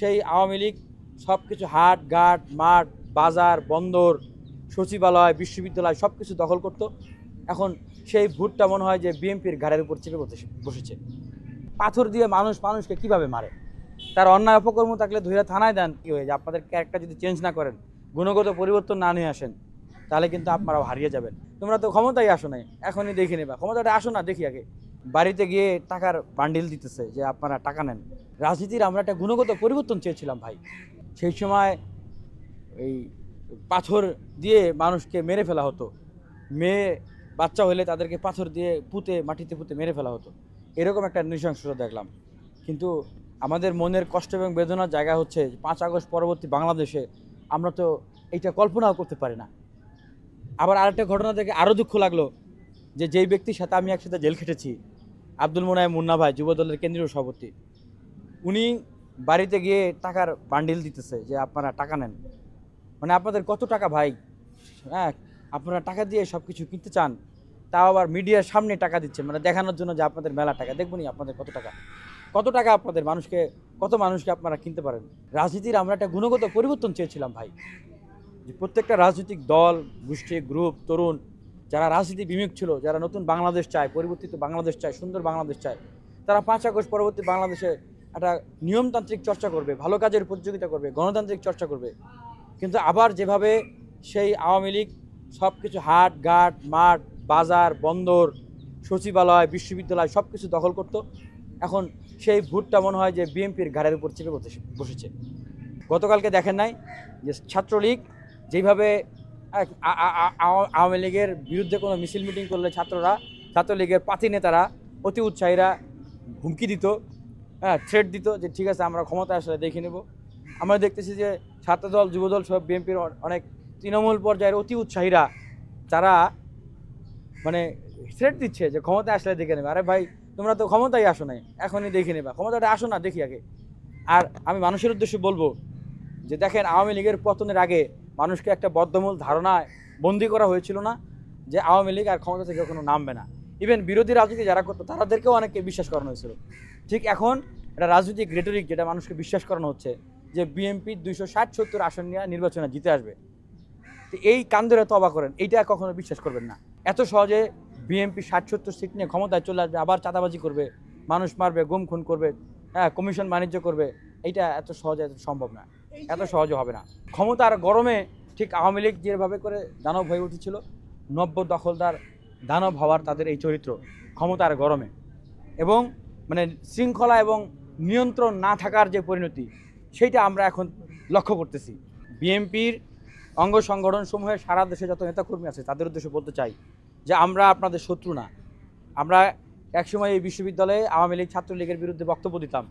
সেই আওয়ামী লীগ সব কিছু হাট ঘাট মাঠ বাজার বন্দর সচিবালয় বিশ্ববিদ্যালয় সব কিছু দখল করত। এখন সেই ভূতটা মনে হয় যে বিএনপির ঘাড়ের উপর চেপে বসেছে। পাথর দিয়ে মানুষকে কিভাবে মারে, তার অন্যায় অপকর্ম থাকলে ধৈর্য থানায় দেন, কি হয়ে যে আপনাদের ক্যারেক্টার যদি চেঞ্জ না করেন, গুণগত পরিবর্তন না নিয়ে আসেন, তাহলে কিন্তু আপনারাও হারিয়ে যাবেন। তোমরা তো ক্ষমতায় আসো নাই, এখনই দেখে নেবা, ক্ষমতাটা আসো না দেখি আগে। বাড়িতে গিয়ে টাকার বান্ডিল দিতেছে যে আপনারা টাকা নেন। রাজনীতির আমরা একটা গুণগত পরিবর্তন চেয়েছিলাম ভাই। সেই সময় এই পাথর দিয়ে মানুষকে মেরে ফেলা হতো, মেয়ে বাচ্চা হলে তাদেরকে পাথর দিয়ে মাটিতে পুঁতে মেরে ফেলা হতো, এরকম একটা নৃশংসতা দেখলাম। কিন্তু আমাদের মনের কষ্ট এবং বেদনার জায়গা হচ্ছে 5 আগস্ট পরবর্তী বাংলাদেশে আমরা তো এইটা কল্পনাও করতে পারি না। আবার আরেকটা ঘটনা থেকে আরও দুঃখ লাগলো যে যেই ব্যক্তির সাথে আমি একসাথে জেল খেটেছি, আব্দুল মোনায়েম মুন্না ভাই, যুবদলের কেন্দ্রীয় সভাপতি, উনি বাড়িতে গিয়ে টাকার বান্ডিল দিতেছে যে আপনারা টাকা নেন। মানে আপনাদের কত টাকা ভাই? হ্যাঁ, আপনারা টাকা দিয়ে সব কিছু কিনতে চান, তাও আবার মিডিয়ার সামনে টাকা দিচ্ছেন, মানে দেখানোর জন্য যে আপনাদের মেলা টাকা, দেখবো নি আপনাদের কত টাকা আপনাদের কত মানুষকে আপনারা কিনতে পারেন। রাজনীতির আমরা একটা গুণগত পরিবর্তন চেয়েছিলাম ভাই, যে প্রত্যেকটা রাজনৈতিক দল গোষ্ঠী গ্রুপ তরুণ যারা রাজনীতি বিমুখ ছিল, যারা নতুন বাংলাদেশ চায়, পরিবর্তিত বাংলাদেশ চায়, সুন্দর বাংলাদেশ চায়, তারা 5 আগস্ট পরবর্তী বাংলাদেশে একটা নিয়মতান্ত্রিক চর্চা করবে, ভালো কাজের প্রতিযোগিতা করবে, গণতান্ত্রিক চর্চা করবে। কিন্তু আবার যেভাবে সেই আওয়ামী লীগ সব কিছু হাট ঘাট মাঠ বাজার বন্দর সচিবালয় বিশ্ববিদ্যালয় সব কিছু দখল করত, এখন সেই ভূতটা মনে হয় যে বিএনপির ঘাড়ের উপর চেপে বসেছে। গতকালকে দেখেন নাই যে ছাত্রলীগ যেভাবে আওয়ামী লীগের বিরুদ্ধে কোনো মিছিল মিটিং করলে ছাত্রলীগের পাতি নেতারা অতি উৎসাহীরা হুমকি দিত, থ্রেট দিত যে ঠিক আছে আমরা ক্ষমতা আসলে দেখে নেব। আমরা দেখতেছি যে ছাত্রদল যুবদল সব বিএনপির অনেক তৃণমূল পর্যায়ের অতি উৎসাহীরা তারা মানে থ্রেট দিচ্ছে যে ক্ষমতা আসলে দেখে নেবে। আরে ভাই, তোমরা তো ক্ষমতায় আসো নাই, এখনই দেখে নেবা, ক্ষমতাটা আসো না দেখি আগে। আর আমি মানুষের উদ্দেশ্যে বলবো যে দেখেন, আওয়ামী লীগের পতনের আগে মানুষকে একটা বদ্ধমূল ধারণায় বন্দী করা হয়েছিল না যে আওয়ামী লীগ আর ক্ষমতা থেকে কোনো নামবে না। ইভেন বিরোধী রাজনীতি যারা করতো তাদেরকেও অনেককে বিশ্বাস করানো হয়েছিল। ঠিক এখন একটা রাজনৈতিক রেটরিক যেটা মানুষকে বিশ্বাস করানো হচ্ছে যে বিএনপি 260-70 আসন নিয়ে নির্বাচনে জিতে আসবে। তো এই কান ধরে তবা করেন, এইটা কখনো বিশ্বাস করবেন না। এত সহজে বিএনপি 60-70 সিট নিয়ে ক্ষমতায় চলে আসবে, আবার চাঁদাবাজি করবে, মানুষ মারবে, গুম খুন করবে, কমিশন বাণিজ্য করবে, এইটা এত সহজে সম্ভব না, এত সহজে হবে না। ক্ষমতার গরমে ঠিক আওয়ামী লীগ যেভাবে করে দানব হয়ে উঠেছিল, নব্য দখলদার দানব হওয়ার তাদের এই চরিত্র ক্ষমতার গরমে, এবং মানে শৃঙ্খলা এবং নিয়ন্ত্রণ না থাকার যে পরিণতি, সেইটা আমরা এখন লক্ষ্য করতেছি। বিএনপির অঙ্গ সংগঠন সমূহের সারা দেশে যত নেতাকর্মী আছে তাদের উদ্দেশ্যে বলতে চাই যে আমরা আপনাদের শত্রু না। আমরা একসময় এই বিশ্ববিদ্যালয়ে আওয়ামী লীগ ছাত্রলীগের বিরুদ্ধে বক্তব্য দিতাম,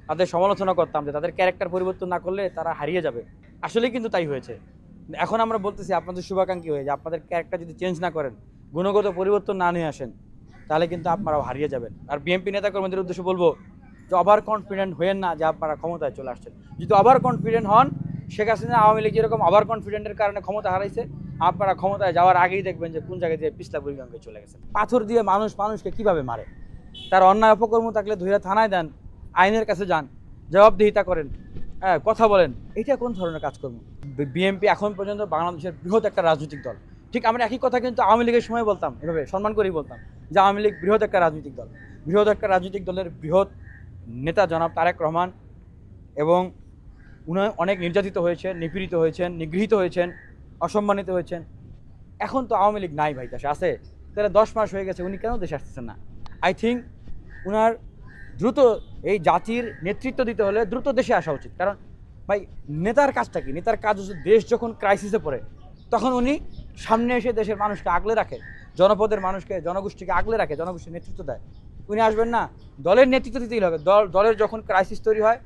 তাদের সমালোচনা করতাম যে তাদের ক্যারেক্টার পরিবর্তন না করলে তারা হারিয়ে যাবে। আসলে কিন্তু তাই হয়েছে। এখন আমরা বলতেছি আপনাদের শুভাকাঙ্ক্ষী হয়ে যে আপনাদের ক্যারেক্টার যদি চেঞ্জ না করেন, গুণগত পরিবর্তন না নিয়ে আসেন, তাহলে কিন্তু আপনারাও হারিয়ে যাবেন। আর বিএনপি নেতাকর্মীদের উদ্দেশ্যে বলবো যে ওভার কনফিডেন্ট হয়েন না যে আপনারা ক্ষমতায় চলে আসছেন। যদি ওভার কনফিডেন্ট হন, শেখ হাসিনা আওয়ামী লীগ যেরকম ওভার কনফিডেন্টের কারণে ক্ষমতা হারাইছে, আপনারা ক্ষমতায় যাওয়ার আগেই দেখবেন যে কোন জায়গায় দিয়ে পিছলা বুড়িগঙ্গায় চলে গেছে। পাথর দিয়ে মানুষকে কিভাবে মারে, তার অন্যায় অপকর্ম থাকলে ধৈর্য থানায় দেন, আইনের কাছে যান, জবাবদিহিতা করেন, কথা বলেন। এটা কোন ধরনের কাজকর্ম? বিএনপি এখন পর্যন্ত বাংলাদেশের বৃহৎ একটা রাজনৈতিক দল। ঠিক আমরা একই কথা কিন্তু আওয়ামী লীগের সময় বলতাম, এভাবে সম্মান করেই বলতাম যে আওয়ামী লীগ বৃহৎ একটা রাজনৈতিক দল। বৃহৎ একটা রাজনৈতিক দলের বৃহৎ নেতা জনাব তারেক রহমান, এবং উনি অনেক নির্যাতিত হয়েছেন, নিপীড়িত হয়েছেন, নিগৃহীত হয়েছেন, অসম্মানিত হয়েছেন। এখন তো আওয়ামী লীগ নাই ভাই, দেশে আছে? তাহলে 10 মাস হয়ে গেছে, উনি কেন দেশে আসতেছেন না? আই থিঙ্ক উনার দ্রুত এই জাতির নেতৃত্ব দিতে হলে দ্রুত দেশে আসা উচিত। কারণ ভাই, নেতার কাজটা কি? নেতার কাজ হচ্ছে দেশ যখন ক্রাইসিসে পড়ে তখন উনি সামনে এসে দেশের মানুষকে আগলে রাখে, জনপদের মানুষকে, জনগোষ্ঠীকে আগলে রাখে, জনগোষ্ঠীর নেতৃত্ব দেয়। উনি আসবেন না, দলের নেতৃত্ব দিতেই হবে। দলের যখন ক্রাইসিস তৈরি হয়,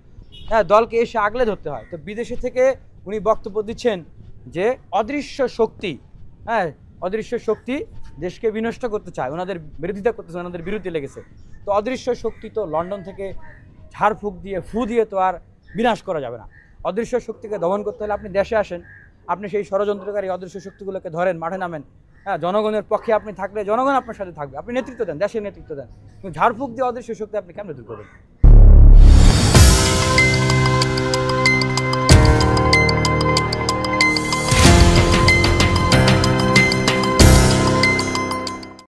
দলকে এসে আগলে ধরতে হয়। তো বিদেশে থেকে উনি বক্তব্য দিচ্ছেন যে অদৃশ্য শক্তি দেশকে বিনষ্ট করতে চায়, ওনাদের বিরোধিতা করতেছে, ওনাদের বিরুদ্ধে লেগেছে। তো অদৃশ্য শক্তি তো লন্ডন থেকে ঝাড়ফুঁক দিয়ে ফু দিয়ে তো আর বিনাশ করা যাবে না। অদৃশ্য শক্তিকে দমন করতে হলে আপনি দেশে আসেন, আপনি সেই ষড়যন্ত্রকারী অদৃশ্য শক্তিগুলোকে ধরেন, মাঠে নামেন। জনগণের পক্ষে আপনি থাকলে জনগণ আপনার সাথে থাকবে, আপনি নেতৃত্ব দেন, দেশের নেতৃত্ব দেন। ঝাড়ফুঁক দিয়ে অদৃশ্য শক্তি আপনি কেমনে দূর করবেন?